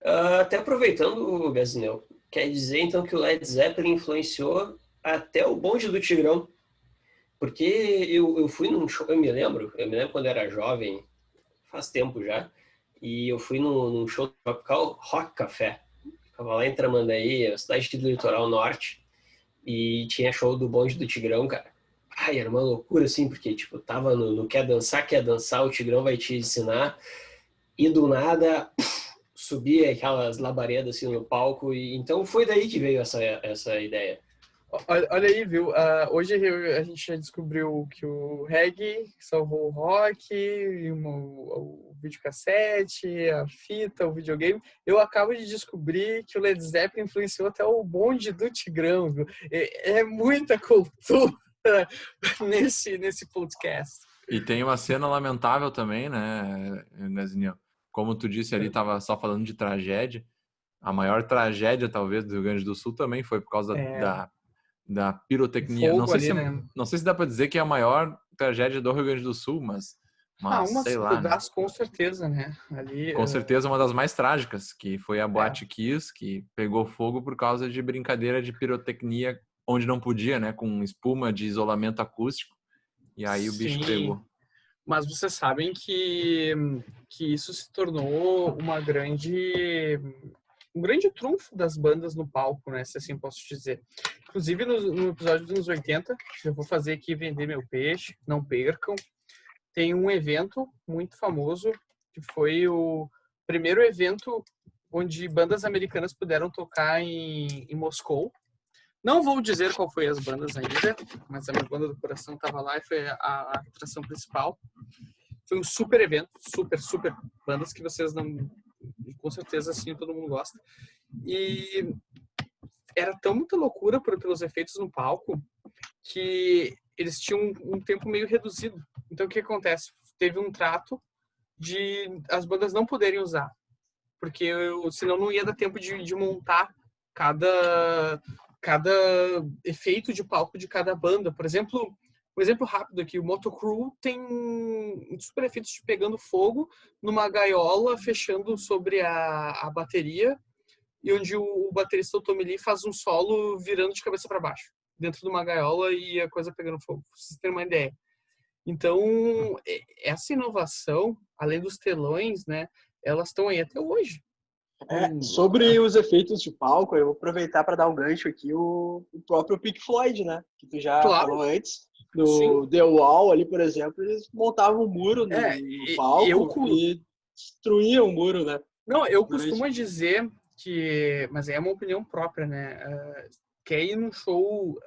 Até aproveitando, Gazinel, quer dizer então que o Led Zeppelin influenciou até o Bonde do Tigrão, porque eu fui num show, eu me lembro quando eu era jovem, faz tempo já, e eu fui num show do Tropical Rock Café, ficava lá em Tramandaí, a cidade aqui do litoral norte, e tinha show do Bonde do Tigrão, cara. Ai, era uma loucura, assim, porque, tipo, tava no quer dançar, o Tigrão vai te ensinar, e do nada subia aquelas labaredas assim no palco e então foi daí que veio essa ideia. Olha aí, viu? Hoje a gente já descobriu que o reggae salvou o rock, o videocassete, a fita, o videogame. Eu acabo de descobrir que o Led Zeppelin influenciou até o Bonde do Tigrão, viu? É muita cultura nesse podcast. E tem uma cena lamentável também, né, Gazinho? Como tu disse ali, tava só falando de tragédia. A maior tragédia, talvez, do Rio Grande do Sul também foi por causa da pirotecnia. Fogo ali, né? Não sei se dá para dizer que é a maior tragédia do Rio Grande do Sul, mas sei lá, né? Com certeza, né? Ali, Com certeza uma das mais trágicas, que foi a Boate Kiss, que pegou fogo por causa de brincadeira de pirotecnia onde não podia, né? Com espuma de isolamento acústico. E aí o bicho sim, pegou. mas vocês sabem que isso se tornou um grande trunfo das bandas no palco, né? Se assim posso dizer. Inclusive, no episódio dos anos 80, que eu vou fazer aqui vender meu peixe, não percam, tem um evento muito famoso, que foi o primeiro evento onde bandas americanas puderam tocar em Moscou. Não vou dizer qual foi as bandas ainda, mas a minha banda do coração estava lá e foi a atração principal. Foi um super evento, super bandas que vocês não, com certeza, assim, todo mundo gosta. E era tão muita loucura pelos efeitos no palco que eles tinham um tempo meio reduzido. Então o que acontece? Teve um trato de as bandas não poderem usar, porque senão não ia dar tempo de montar cada efeito de palco de cada banda. Por exemplo, um exemplo rápido aqui, o Motocrew tem super efeitos de pegando fogo numa gaiola fechando sobre a bateria e onde o baterista o Tommy Lee faz um solo virando de cabeça para baixo, dentro de uma gaiola e a coisa pegando fogo. Pra vocês terem uma ideia. Então, essa inovação, além dos telões, né, elas estão aí até hoje. Sobre os efeitos de palco, eu vou aproveitar para dar um gancho aqui, o próprio Pink Floyd, né? Que tu já falou antes. No The Wall ali, por exemplo, eles montavam um muro no palco e destruíam o muro, né? Não, eu costumo dizer que, mas é uma opinião própria, né? Quer ir num show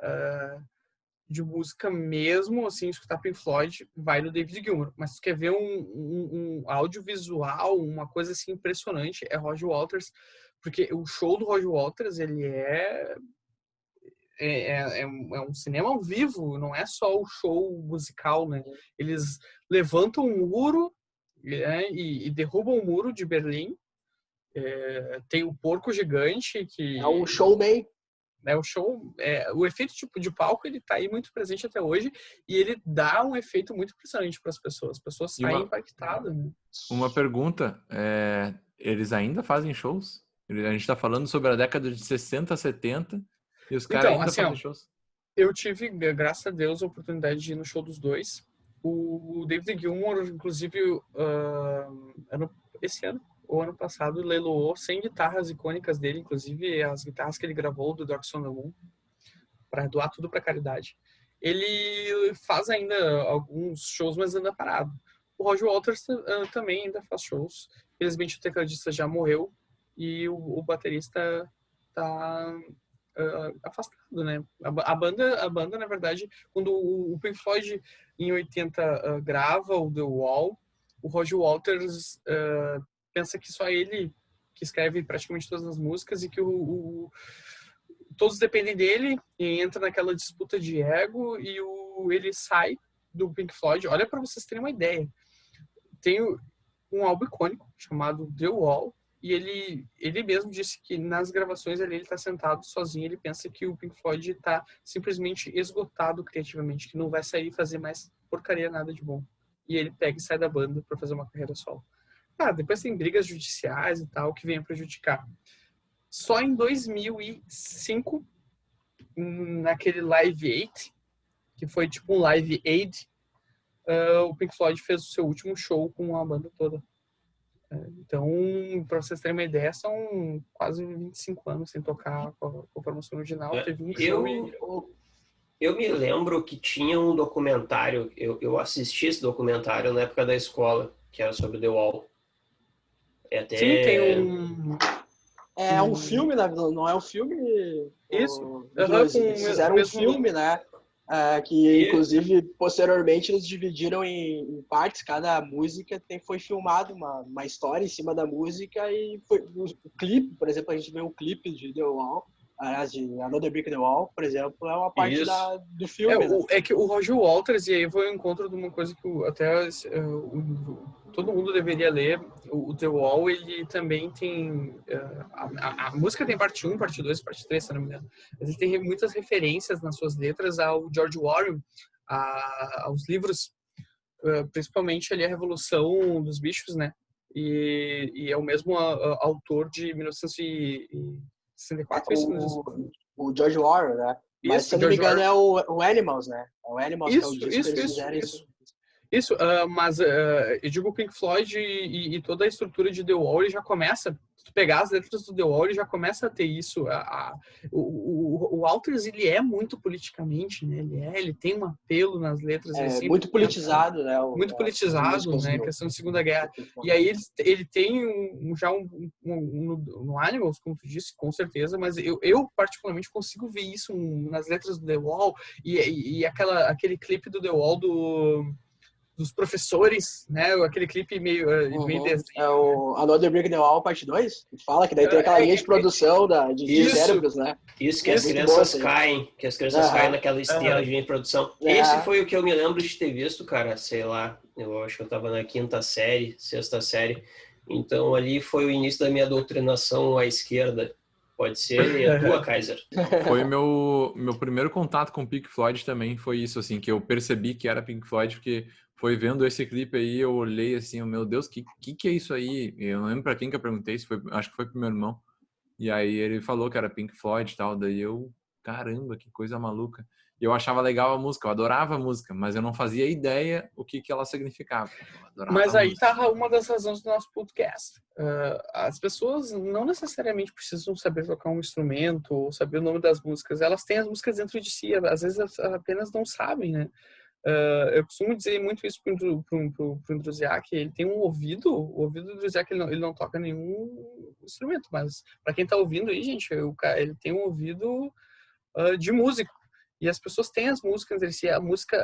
de música mesmo, assim, escutar Pink Floyd, vai no David Gilmour. Mas se tu quer ver um audiovisual, uma coisa assim impressionante, é Roger Waters, porque o show do Roger Waters, ele é um cinema ao vivo, não é só o show musical, né? Eles levantam um muro, né, e derrubam o muro de Berlim. Tem o porco gigante que é um showman. O show, o efeito tipo de palco, ele tá aí muito presente até hoje e ele dá um efeito muito impressionante para as pessoas. As pessoas saem impactadas. Né? Uma pergunta, eles ainda fazem shows? A gente está falando sobre a década de 60, 70 e os caras ainda fazem shows. Eu tive, graças a Deus, a oportunidade de ir no show dos dois. O David Gilmour, inclusive, esse ano, o ano passado, leiloou 100 guitarras icônicas dele, inclusive as guitarras que ele gravou do Dark Side of the Moon, para doar tudo para caridade. Ele faz ainda alguns shows, mas anda parado. O Roger Waters também ainda faz shows. Felizmente o tecladista já morreu e o baterista tá afastado, né? A banda, na verdade, quando o Pink Floyd em 80 grava o The Wall, o Roger Waters pensa que só ele que escreve praticamente todas as músicas e que todos dependem dele e entra naquela disputa de ego e ele sai do Pink Floyd. Olha, para vocês terem uma ideia, tem um álbum icônico chamado The Wall e ele mesmo disse que nas gravações ele está sentado sozinho, ele pensa que o Pink Floyd está simplesmente esgotado criativamente, que não vai sair e fazer mais porcaria nada de bom. E ele pega e sai da banda para fazer uma carreira solo. depois tem brigas judiciais e tal que vêm a prejudicar. Só em 2005, naquele Live Aid, que foi tipo um Live Aid, o Pink Floyd fez o seu último show com a banda toda. Então, para vocês terem uma ideia, são quase 25 anos sem tocar com a formação original. Teve um show Eu me lembro que tinha um documentário, eu assisti esse documentário na época da escola, que era sobre The Wall. Sim, tem um... É um filme, não é um filme? Isso. Eles fizeram um filme, né? Que inclusive posteriormente eles dividiram em partes. Cada música foi filmado uma história em cima da música e foi o clipe, por exemplo, a gente vê um clipe de The Wall. Aliás, de Another Brick in the Wall, por exemplo, é uma parte do filme. É que o Roger Waters, e aí foi o encontro de uma coisa que todo mundo deveria ler. O The Wall, ele também tem... a música tem parte 1, parte 2, parte 3, se não me engano. Mas ele tem muitas referências nas suas letras ao George Orwell, aos livros, principalmente ali a Revolução dos Bichos, né? E é o mesmo autor de 1964, o George Orwell, né? Mas, se eu não me engano, é o Animals, né? É o Animals, que é o disco que eles fizeram isso. Mas eu digo o Pink Floyd e toda a estrutura de The Wall, ele já começa... Se tu pegar as letras do The Wall, ele já começa a ter isso. O Walters, ele é muito politicamente, né? Ele tem um apelo nas letras. Muito politizado, né? Muito politizado, né? Questão de Segunda Guerra. E aí ele tem no Animals, como tu disse, com certeza, mas eu particularmente consigo ver isso nas letras do The Wall e aquele clipe do The Wall dos professores, né? Aquele clipe meio desenho. É o Another Brick in the Wall, parte 2? Que fala que daí tem aquela linha de produção de cérebros, né? Isso, que as crianças caem, caem naquela esteira de linha de produção. Esse foi o que eu me lembro de ter visto, cara, sei lá, eu acho que eu tava na sexta série. Então ali foi o início da minha doutrinação à esquerda. Pode ser a tua, Kaiser. Foi meu primeiro contato com Pink Floyd também, foi isso, assim, que eu percebi que era Pink Floyd, porque foi vendo esse clipe aí, eu olhei assim, meu Deus, que é isso aí? Eu não lembro pra quem que eu perguntei, acho que foi pro meu irmão. E aí ele falou que era Pink Floyd e tal, daí eu, caramba, que coisa maluca. E eu achava legal a música, eu adorava a música, mas eu não fazia ideia o que ela significava. Mas aí tá uma das razões do nosso podcast. As pessoas não necessariamente precisam saber tocar um instrumento ou saber o nome das músicas. Elas têm as músicas dentro de si, às vezes apenas não sabem, né? Eu costumo dizer muito isso pro Drusiak, ele tem um ouvido, o ouvido do Drusiak ele não toca nenhum instrumento, mas para quem tá ouvindo aí, gente, ele tem um ouvido de músico. E as pessoas têm as músicas entre si. A música,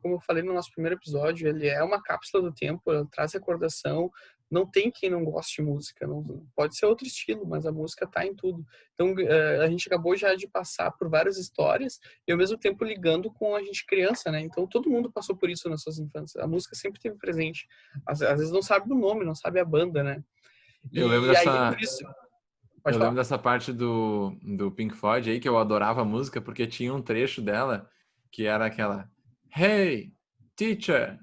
como eu falei no nosso primeiro episódio, ele é uma cápsula do tempo, ela traz recordação. Não tem quem não goste de música. Não, pode ser outro estilo, mas a música tá em tudo. Então, a gente acabou já de passar por várias histórias e, ao mesmo tempo, ligando com a gente criança, né? Então, todo mundo passou por isso nas suas infâncias. A música sempre esteve presente. Às vezes não sabe o nome, não sabe a banda, né? Eu lembro dessa parte do Pink Floyd aí, que eu adorava a música, porque tinha um trecho dela que era aquela Hey, teacher!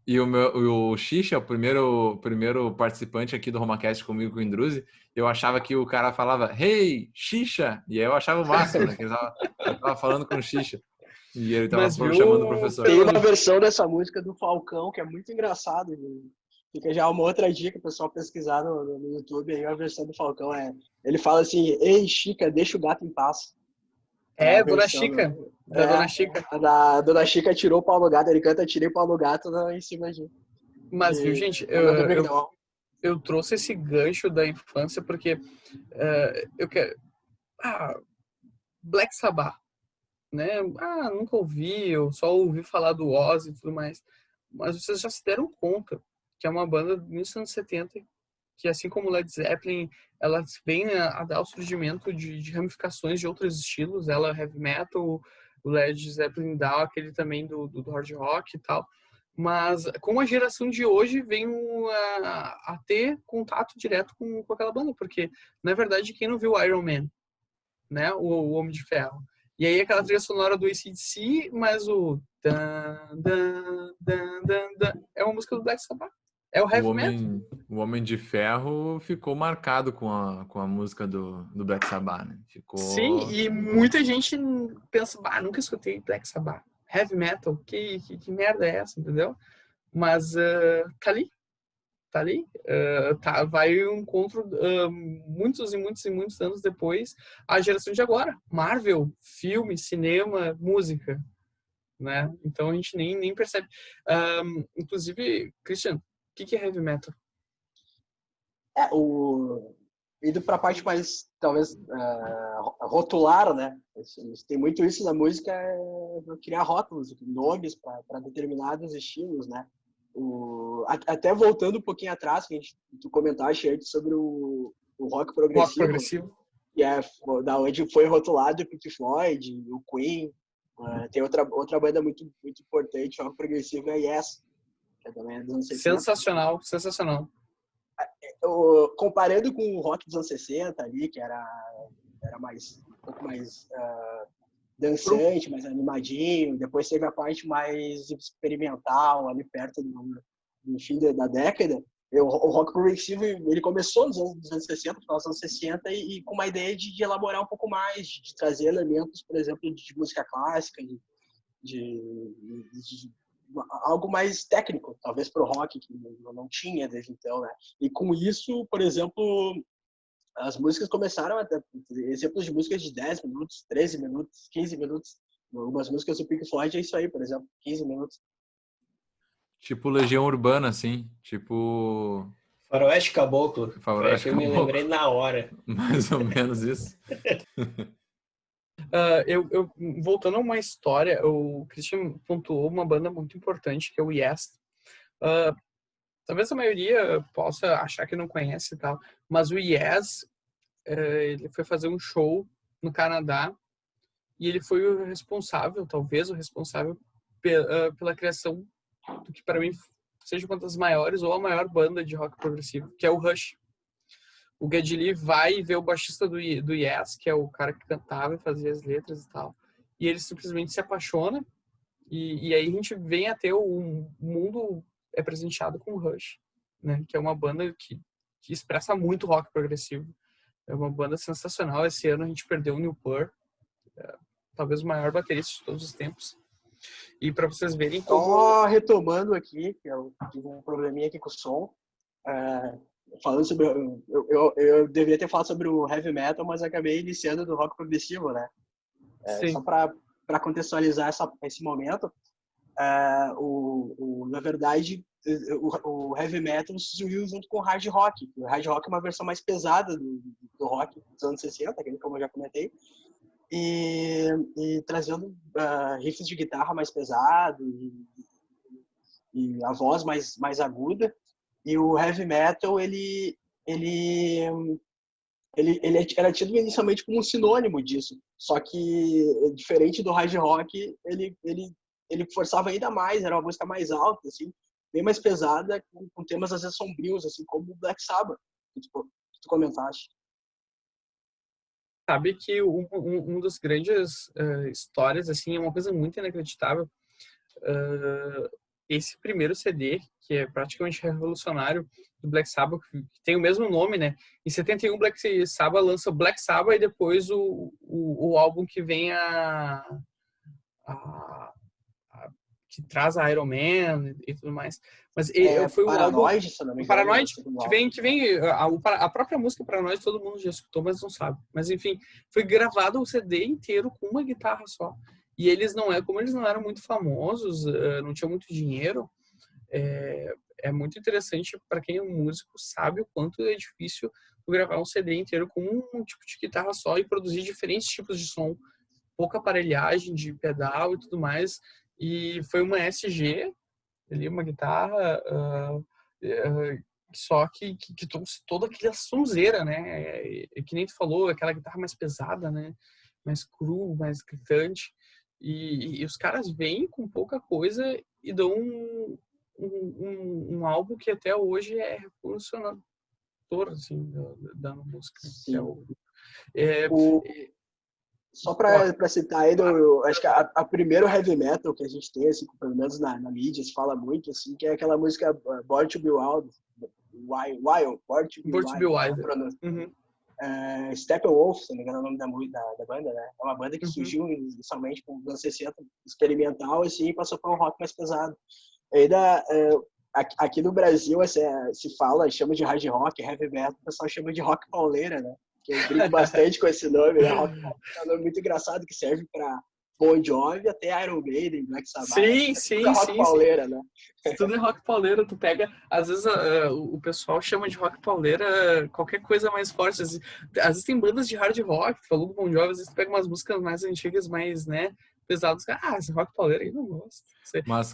E o Xixa, o primeiro participante aqui do RomaCast comigo, com o Indruzi, eu achava que o cara falava Hey, Xixa! E aí eu achava o máximo, né? Que ele tava falando com o Xixa. E ele tava chamando o professor. Tem uma versão dessa música do Falcão que é muito engraçado. Fica já uma outra dica, o pessoal pesquisar no YouTube, aí a versão do Falcão ele fala assim, ei, Chica, deixa o gato em paz. Dona Chica. Dona Chica. A Dona Chica tirou o pau no gato, ele canta tirei o pau no gato em cima de... Mas, viu, gente, eu trouxe esse gancho da infância porque eu quero... Black Sabbath, né? Nunca ouvi, eu só ouvi falar do Ozzy e tudo mais. Mas vocês já se deram conta que é uma banda dos 1970, que assim como Led Zeppelin, ela vem a dar o surgimento de ramificações de outros estilos. Ela heavy metal, o Led Zeppelin dá aquele também do hard rock e tal. Mas com a geração de hoje vem a ter contato direto com aquela banda, porque na verdade quem não viu Iron Man, né, o Homem de Ferro, e aí aquela trilha sonora do AC/DC, mas o dan, dan, dan, dan, dan, é uma música do Black Sabbath. É o heavy metal. O Homem de Ferro ficou marcado com a música do Black Sabbath, né? Sim, e muita gente pensa, nunca escutei Black Sabbath. Heavy metal, que merda é essa, entendeu? Mas tá ali. Vai um encontro muitos e muitos e muitos anos depois, a geração de agora. Marvel, filme, cinema, música, né? Então a gente nem percebe. Inclusive, Christian, o que é heavy metal? Indo para a parte mais, talvez, rotular, né? Tem muito isso na música, criar rótulos, nomes para determinados estilos, né? Até voltando um pouquinho atrás, que tu comentaste antes sobre o rock progressivo. Que da onde foi rotulado o Pink Floyd, o Queen. Tem outra banda muito, muito importante, rock progressivo, é Yes, que também é dos anos 60. Sensacional. Comparando com o rock dos anos 60 ali, que era um pouco mais dançante, mais animadinho, depois teve a parte mais experimental ali perto do fim da década. O rock progressivo, ele começou nos anos 60, nos anos 60, e com uma ideia de elaborar um pouco mais, de trazer elementos, por exemplo, de música clássica, de algo mais técnico, talvez para o rock, que não tinha desde então, né? E com isso, por exemplo, as músicas começaram a ter exemplos de músicas de 10 minutos, 13 minutos, 15 minutos. Algumas músicas do Pink Floyd é isso aí, por exemplo, 15 minutos. Tipo Legião Urbana, assim, tipo... Faroeste Caboclo. Faroeste Caboclo. Eu me lembrei na hora. Mais ou menos isso. Voltando a uma história, o Christian pontuou uma banda muito importante, que é o Yes. Talvez a maioria possa achar que não conhece e tal, mas o Yes, ele foi fazer um show no Canadá e ele foi o responsável, talvez o responsável pela criação do que para mim seja uma das maiores ou a maior banda de rock progressivo, que é o Rush. O Geddy Lee vai ver o baixista do Yes, que é o cara que cantava e fazia as letras e tal, e ele simplesmente se apaixona e aí a gente vem a ter o mundo presenteado com o Rush, né? Que é uma banda que expressa muito rock progressivo. É uma banda sensacional. Esse ano a gente perdeu o Neil Peart, talvez o maior baterista de todos os tempos. E para vocês verem como... Só retomando aqui, que eu tive um probleminha aqui com o som, falando sobre... Eu deveria ter falado sobre o heavy metal, mas acabei iniciando do rock progressivo, né? Só para contextualizar esse momento, na verdade, o heavy metal surgiu junto com o hard rock. O hard rock é uma versão mais pesada do rock dos anos 60, aquele como eu já comentei, e trazendo riffs de guitarra mais pesado e a voz mais aguda. E o heavy metal, ele era tido inicialmente como um sinônimo disso, só que diferente do hard rock, ele forçava ainda mais, era uma música mais alta, assim, bem mais pesada, com temas às vezes sombrios, assim como o Black Sabbath, que tu comentaste. Sabe que um dos grandes histórias, assim, é uma coisa muito inacreditável. Esse primeiro CD, que é praticamente revolucionário, do Black Sabbath, que tem o mesmo nome, né? Em 71, Black Sabbath lança Black Sabbath e depois o álbum que vem que traz a Iron Man e tudo mais. Mas foi o Paranoid, álbum... se não me engano. Paranoid, que vem a própria música Paranoid todo mundo já escutou, mas não sabe. Mas enfim, foi gravado o CD inteiro com uma guitarra só. E como eles não eram muito famosos, não tinham muito dinheiro, é muito interessante para quem é um músico, sabe o quanto é difícil gravar um CD inteiro com um tipo de guitarra só e produzir diferentes tipos de som, pouca aparelhagem de pedal e tudo mais. E foi uma SG, ali, uma guitarra, só que trouxe toda aquela sonzeira, né? Que nem tu falou, aquela guitarra mais pesada, né? Mais cru, mais gritante. E os caras vêm com pouca coisa e dão um álbum que até hoje é revolucionador, assim, da música. Sim. Só pra citar aí, acho que a primeiro heavy metal que a gente tem, assim, pelo menos na mídia, se fala muito, assim, que é aquela música Born to Be Wild, Born to Be Born to Be Wild, Wild. Uhum. Steppenwolf, se não me engano é o nome da banda, né? É uma banda que surgiu inicialmente com os anos 60, experimental, assim, e passou para um rock mais pesado. Ainda, aqui no Brasil, se fala, chama de hard rock, heavy metal, o pessoal chama de rock pauleira, né? Que eu brinco bastante com esse nome, né? Rock pauleira é um nome muito engraçado que serve para Bon Jovi até Iron Maiden, Black Sabbath. Sim, é rock pauleira, né? Tudo é rock pauleira, tu pega, às vezes o pessoal chama de rock pauleira qualquer coisa mais forte. Às vezes tem bandas de hard rock, tu falou do Bon Jovi, às vezes tu pega umas músicas mais antigas, mais, né, pesadas, esse rock pauleira aí não gosto. Mas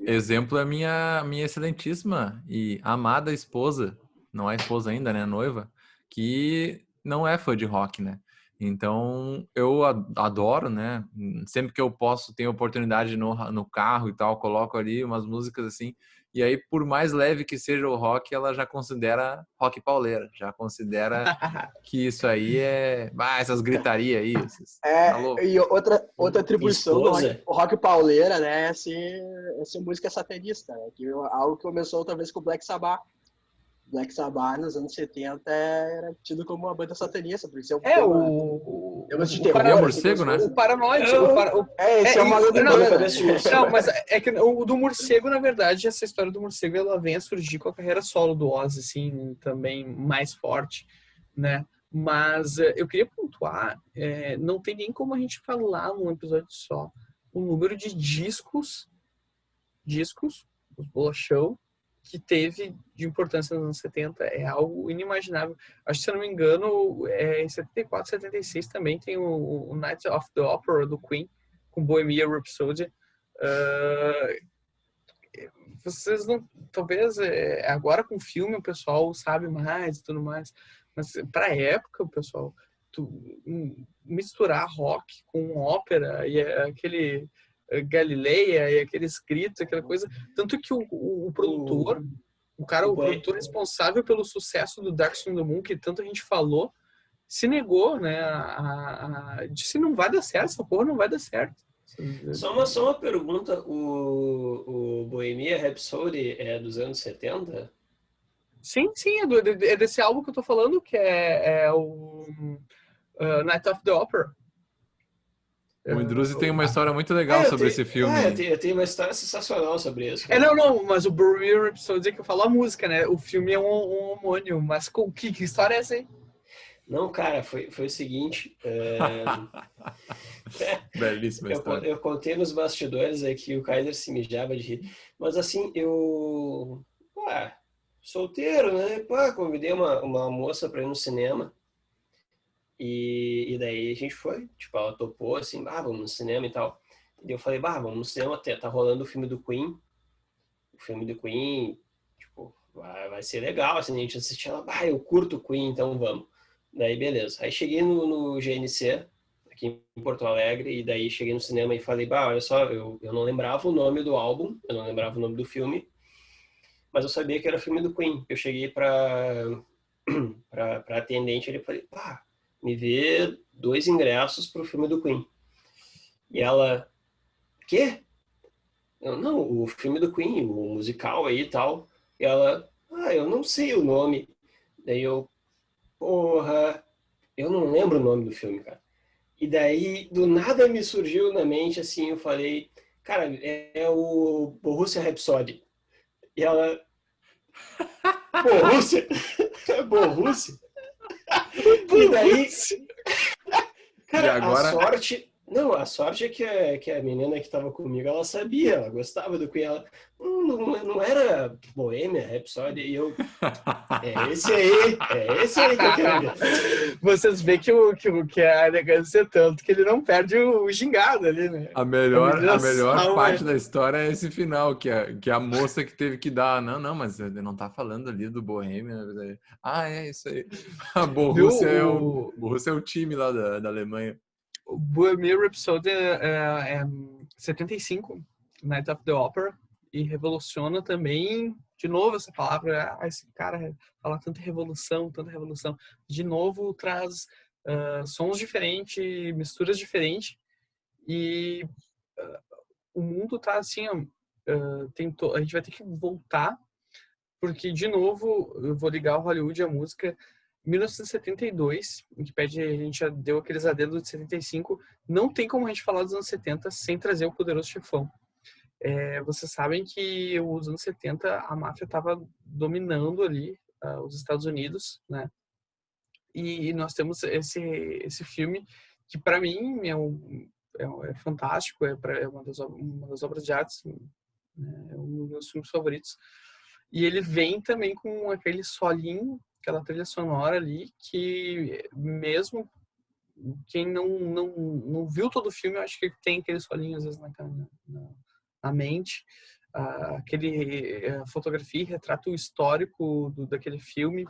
exemplo é minha excelentíssima e amada esposa, não é esposa ainda, né, noiva, que não é fã de rock, né? Então, eu adoro, né? Sempre que eu posso, tenho oportunidade no carro e tal, coloco ali umas músicas assim. E aí, por mais leve que seja o rock, ela já considera rock pauleira. Já considera que isso aí essas gritarias aí. E outra atribuição do rock pauleira, né? Essa música satanista, né? Algo que começou talvez com o Black Sabbath. Black Sabbath nos anos 70 era tido como uma banda satanista, porque isso o morcego, né? O Paranoide. Esse é uma lenda urbana. Não, mas é que o do morcego, na verdade, essa história do morcego, ela vem a surgir com a carreira solo do Ozzy, assim, também mais forte, né? Mas eu queria pontuar, não tem nem como a gente falar num episódio só, o número de discos, os Bola Show, que teve de importância nos anos 70, é algo inimaginável. Acho que, se eu não me engano, em 74, 76 também tem o Night of the Opera do Queen, com Bohemian Rhapsody. Vocês não... Talvez agora com o filme o pessoal sabe mais e tudo mais, mas para a época, o pessoal, misturar rock com ópera e aquele... Galileia e aquele escrito, aquela coisa. Tanto que o produtor, o produtor responsável pelo sucesso do Dark Side of the Moon, que tanto a gente falou, se negou, né? Disse: não vai dar certo, essa porra não vai dar certo. Só uma pergunta: o Bohemian Rhapsody é dos anos 70? Sim, é desse álbum que eu tô falando, que é o Night of the Opera. O Indruzi tem uma história muito legal sobre esse filme. Eu tenho uma história sensacional sobre isso. Não, mas o Bohemian Rhapsody que eu falo a música, né? O filme é um homônimo, mas que história é essa aí? Não, cara, foi o seguinte... Belíssima história. Eu contei nos bastidores aqui, o Kaiser se mijava de rir. Mas assim, eu... solteiro, né? Convidei uma moça pra ir no cinema. E daí a gente foi, tipo, ela topou assim, vamos no cinema e tal. E eu falei, vamos no cinema, tá rolando o filme do Queen. O filme do Queen, tipo, vai ser legal, assim, a gente assistir ela, eu curto o Queen, então vamos. Daí, beleza. Aí cheguei no GNC, aqui em Porto Alegre, e daí cheguei no cinema e falei, olha só, eu não lembrava o nome do álbum, eu não lembrava o nome do filme, mas eu sabia que era o filme do Queen. Eu cheguei pra atendente, ele falei, me vê 2 ingressos pro filme do Queen. E ela, quê? Não, o filme do Queen, o musical aí e tal. E ela, eu não sei o nome. Daí eu, eu não lembro o nome do filme, cara. E daí, do nada me surgiu na mente, assim, eu falei, cara, é o Borussia Rhapsody. E ela, Borussia? Borussia? E daí... Cara, e agora... a sorte é que a menina que estava comigo, ela sabia, ela gostava do Queen, ela não era Bohemian Rhapsody, e eu, é esse aí que eu quero ver. Vocês veem que a elegância é tanto que ele não perde o gingado ali, né? A melhor parte da história é esse final, que a moça que teve que dar, não, mas ele não tá falando ali do Bohemian, é isso aí. A Borussia é o time lá da Alemanha. O Bohemian Rhapsody é 75, Night of the Opera, e revoluciona também, de novo, essa palavra, esse cara fala tanta revolução, de novo traz sons diferentes, misturas diferentes, e o mundo tá assim, ó, a gente vai ter que voltar, porque, de novo, eu vou ligar o Hollywood à música. 1972, em que pede, a gente já deu aqueles adedos de 75, não tem como a gente falar dos anos 70 sem trazer o Poderoso Chefão. Vocês sabem que os anos 70 a máfia estava dominando ali os Estados Unidos, né? E nós temos esse filme que, para mim, é fantástico, é uma das obras de arte, né? É um dos meus filmes favoritos. E ele vem também com aquele solinho, aquela trilha sonora ali, que mesmo quem não viu todo o filme, eu acho que tem aquele solinho às vezes na mente. A fotografia retrata o histórico daquele filme,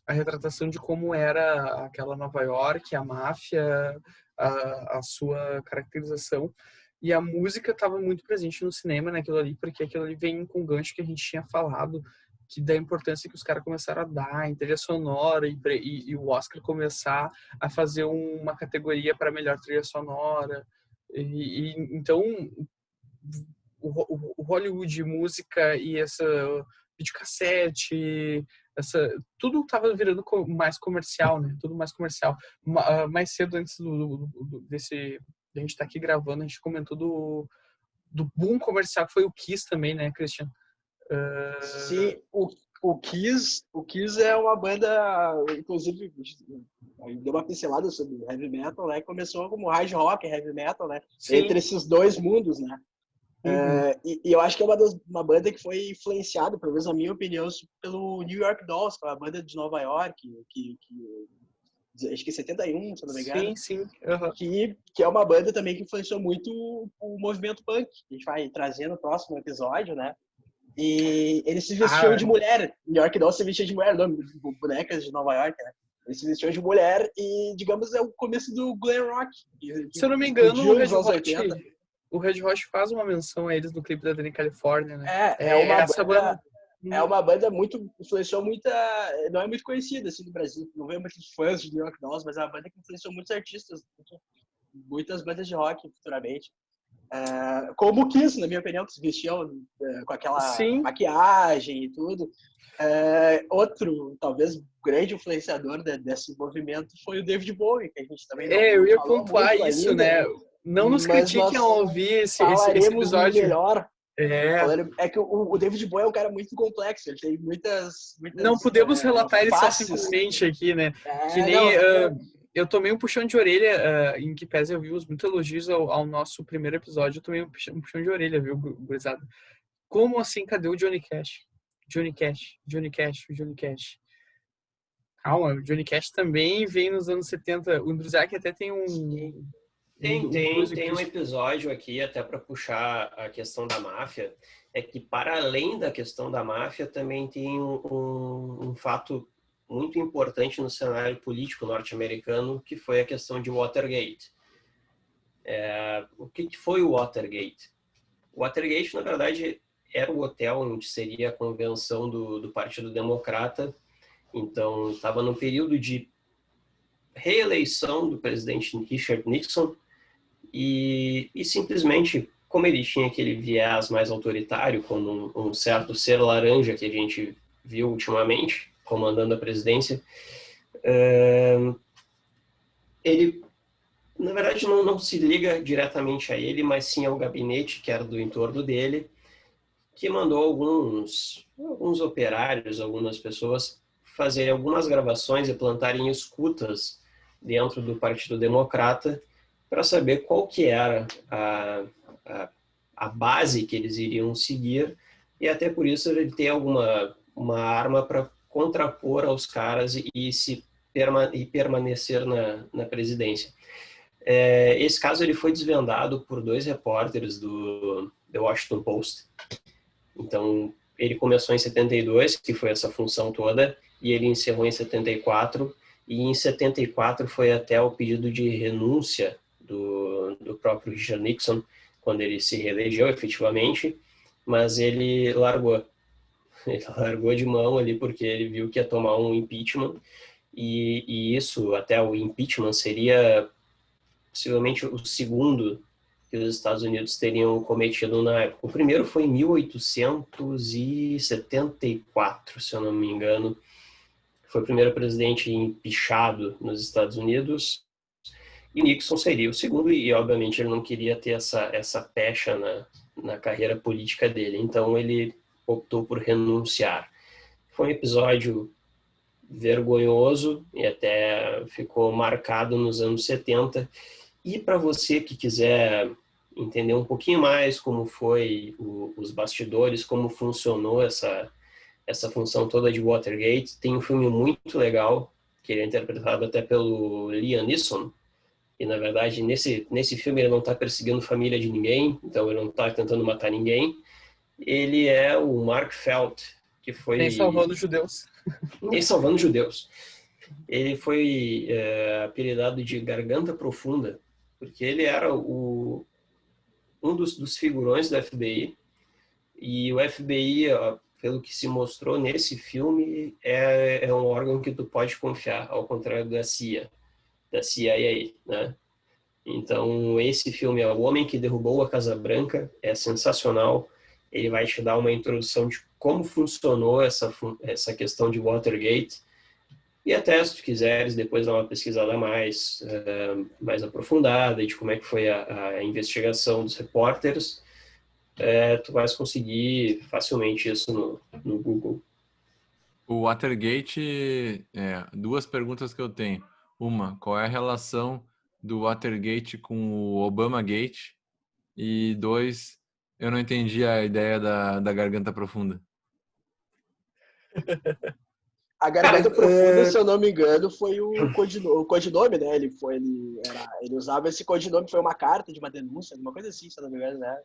a retratação de como era aquela Nova York, a máfia, a sua caracterização. E a música estava muito presente no cinema naquilo ali, porque aquilo ali vem com o gancho que a gente tinha falado, que da importância que os caras começaram a dar em trilha sonora e o Oscar começar a fazer uma categoria para melhor trilha sonora. Então, o Hollywood, música e essa videocassete, tudo estava virando mais comercial, né? Tudo mais comercial. Mais cedo, antes desse a gente estar aqui gravando, a gente comentou do boom comercial que foi o Kiss também, né, Christian? Sim, o Kiss é uma banda, inclusive, deu uma pincelada sobre heavy metal, né? Começou como hard rock, heavy metal, né? Sim. Entre esses dois mundos, né? E eu acho que é uma banda que foi influenciada, pelo menos na minha opinião, pelo New York Dolls, que é uma banda de Nova York, que acho que 71, se não me engano. Sim. Que é uma banda também que influenciou muito o movimento punk. A gente vai trazer no próximo episódio, né? E eles se vestiam de mulher. New York Dolls se vestia de mulher, nome bonecas de Nova York, né? Eles se vestiam de mulher e, digamos, é o começo do glam rock. Se eu não me engano, o Red Hot faz uma menção a eles no clipe da Dani California, né? É uma banda muito, influenciou muita, não é muito conhecida assim no Brasil, não veio muitos fãs de New York Dolls, mas é uma banda que influenciou muitos artistas, muitas bandas de rock futuramente. Como o Kiss, na minha opinião, que se vestiam com aquela maquiagem e tudo. Outro, talvez, grande influenciador desse movimento foi o David Bowie, que a gente também eu ia pontuar isso, ainda, né? Não nos critiquem ao ouvir esse episódio. Melhor. É que o David Bowie é um cara muito complexo, ele tem muitas não podemos relatar ele só simplesmente aqui, né? Que nem eu tomei um puxão de orelha, em que pese eu vi muitos elogios ao nosso primeiro episódio, eu tomei um puxão de orelha, viu, gurizada? Como assim, cadê o Johnny Cash? Johnny Cash. Calma, o Johnny Cash também veio nos anos 70. O Druzak até tem Tem um episódio aqui, até para puxar a questão da máfia, é que para além da questão da máfia, também tem um fato muito importante no cenário político norte-americano, que foi a questão de Watergate. O que foi o Watergate? O Watergate, na verdade, era o hotel onde seria a convenção do Partido Democrata. Então, estava no período de reeleição do presidente Richard Nixon e simplesmente, como ele tinha aquele viés mais autoritário, como um certo ser laranja que a gente viu ultimamente, comandando a presidência, ele, na verdade, não se liga diretamente a ele, mas sim ao gabinete que era do entorno dele, que mandou alguns operários, algumas pessoas, fazerem algumas gravações e plantarem escutas dentro do Partido Democrata para saber qual que era a base que eles iriam seguir, e até por isso ele tem uma arma para contrapor aos caras e permanecer na presidência. Esse caso ele foi desvendado por 2 repórteres do The Washington Post. Então, ele começou em 72, que foi essa função toda, e ele encerrou em 74, e em 74 foi até o pedido de renúncia do próprio Richard Nixon, quando ele se reelegeu efetivamente, mas ele largou de mão ali porque ele viu que ia tomar um impeachment e isso, até o impeachment, seria possivelmente o segundo que os Estados Unidos teriam cometido na época. O primeiro foi em 1874, se eu não me engano. Foi o primeiro presidente empichado nos Estados Unidos. E Nixon seria o segundo, e obviamente ele não queria ter essa pecha na carreira política dele. Então ele optou por renunciar. Foi um episódio vergonhoso e até ficou marcado nos anos 70. E para você que quiser entender um pouquinho mais como foi os bastidores, como funcionou essa função toda de Watergate, tem um filme muito legal, que ele é interpretado até pelo Liam Neeson, e na verdade nesse filme ele não está perseguindo família de ninguém, então ele não está tentando matar ninguém. Ele é o Mark Felt, que foi... Nem salvando judeus. Nem salvando judeus. Ele foi apelidado de Garganta Profunda, porque ele era um dos figurões do FBI, e o FBI, pelo que se mostrou nesse filme, é um órgão que tu pode confiar, ao contrário da CIA, né? Então, esse filme é O Homem que Derrubou a Casa Branca, é sensacional. Ele vai te dar uma introdução de como funcionou essa questão de Watergate, e até se tu quiseres depois dar uma pesquisada mais aprofundada de como é que foi a investigação dos repórteres, tu vais conseguir facilmente isso no Google. O Watergate, duas perguntas que eu tenho. Uma, qual é a relação do Watergate com o Obamagate? E dois, eu não entendi a ideia da garganta profunda. A Garganta Profunda, se eu não me engano, foi o codinome, né? Ele usava esse codinome, foi uma carta de uma denúncia, alguma coisa assim, se eu não me engano, né?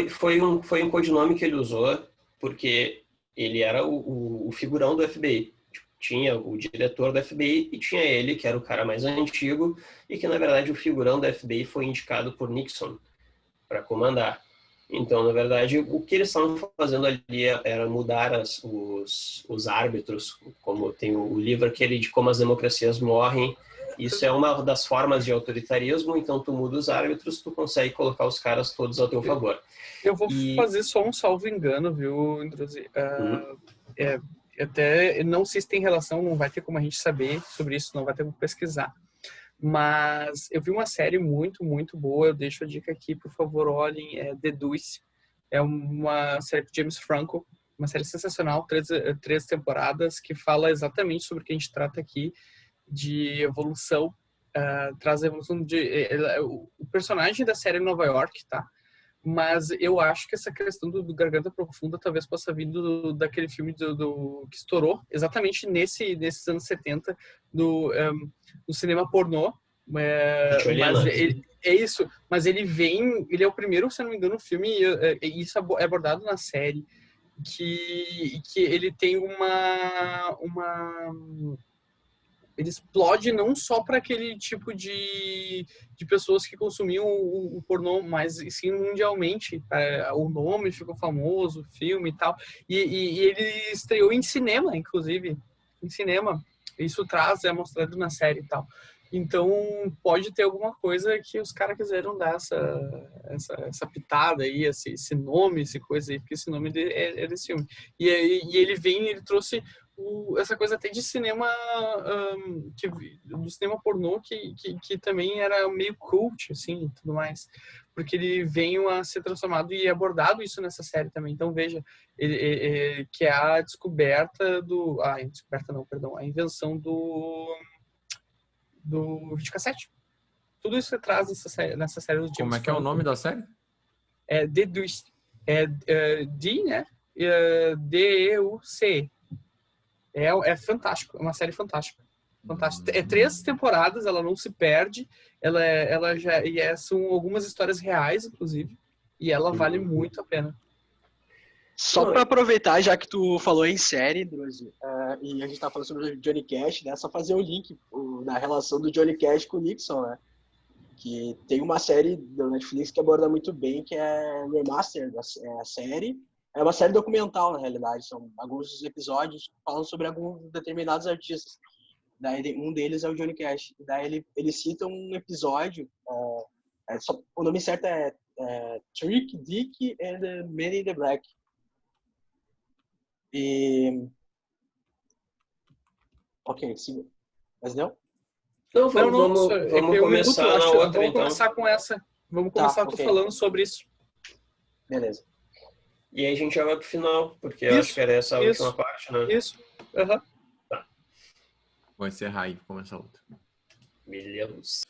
Foi um codinome que ele usou porque ele era o figurão do FBI. Tinha o diretor do FBI e tinha ele, que era o cara mais antigo, e que, na verdade, o figurão do FBI foi indicado por Nixon para comandar. Então, na verdade, o que eles estavam fazendo ali era mudar os árbitros, como tem o livro aquele de Como as Democracias Morrem. Isso é uma das formas de autoritarismo, então tu muda os árbitros, tu consegue colocar os caras todos ao teu favor. Eu vou fazer só um salvo engano, viu, Indrozi? Até não sei se tem relação, não vai ter como a gente saber sobre isso, não vai ter como pesquisar. Mas eu vi uma série muito, muito boa, eu deixo a dica aqui, por favor, olhem, The Deuce. É uma série de James Franco, uma série sensacional, 3 temporadas, que fala exatamente sobre o que a gente trata aqui, de evolução, traz a evolução o personagem da série é Nova York, tá? Mas eu acho que essa questão do Garganta Profunda talvez possa vir daquele filme que estourou exatamente nesses anos 70 do cinema pornô. Mas é isso, mas ele é o primeiro, se não me engano, filme, e isso é abordado na série, que ele tem ele explode não só para aquele tipo de pessoas que consumiam o pornô, mas sim mundialmente. O nome ficou famoso, o filme e tal. E ele estreou em cinema, inclusive. Em cinema. Isso é mostrado na série e tal. Então, pode ter alguma coisa que os caras quiseram dar essa pitada aí, esse nome, essa coisa aí, porque esse nome é desse filme. E ele trouxe essa coisa até de cinema, do cinema pornô, que também era meio cult, assim, e tudo mais. Porque ele veio a ser transformado e abordado isso nessa série também. Então, veja, que é a descoberta a invenção do videocassete. Tudo isso você traz nessa série do James Como é que é o nome da série? The Deuce. D, né? D-E-U-C. É fantástico, é uma série fantástica. É 3 temporadas, ela não se perde, são algumas histórias reais, inclusive, e ela vale muito a pena. Só para aproveitar, já que tu falou em série, Druzi, e a gente tá falando sobre o Johnny Cash, né? Só fazer o link na relação do Johnny Cash com o Nixon, né? Que tem uma série da Netflix que aborda muito bem, que é Remastered, a série. É uma série documental, na realidade. São alguns episódios que falam sobre alguns determinados artistas. Daí um deles é o Johnny Cash. Daí ele cita um episódio, o nome certo é Trick, Dick and the Man in the Black. E... Ok, siga. Mas não? Não, vamos começar na outra, vamos então. Começar com essa. Vamos começar tu falando sobre isso. Beleza. E aí a gente já vai pro final, porque eu acho que era essa a última parte, né? Isso. Uhum. Tá. Vou encerrar e começar outra. Beleza.